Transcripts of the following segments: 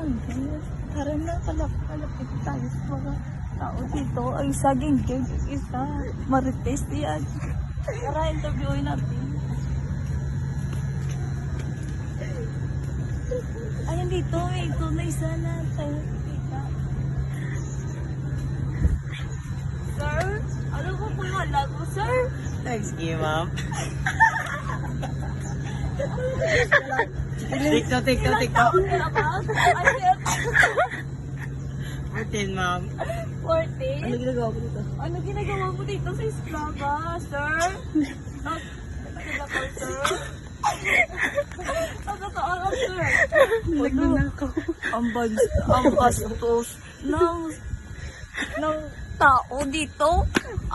Tara na, kalapit tayo sa mga tao dito. Ang isa ginggig, yung isa marites yan. Tara, interviewin natin. Ayun dito, may tunay sana tayo kita. Sir, ano po pangalan mo, sir? Thanks, ma'am. TikTok. Martin, ma'am. 14? Ano ginagawa ko dito? Ano ginagawa mo dito sa Esplava, sir? Nagkakal, sir? Nagkakal, sir? Nagnanakaw. Ang bastos ng tao dito.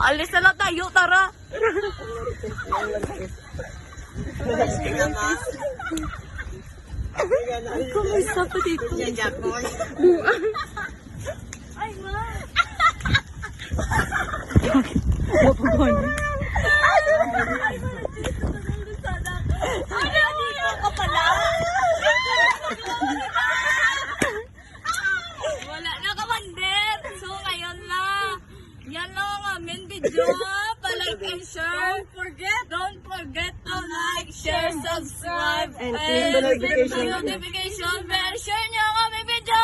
Alis na lang tayo, tara. Ay, kumusta pa dito? Ay, ma. Dito ka pala. Wala na kamandir. So, ngayon na. Yan lang ang aming video. Pa-like and share. Don't forget to like, share, subscribe, And click the notification. Share nyo ang aming video.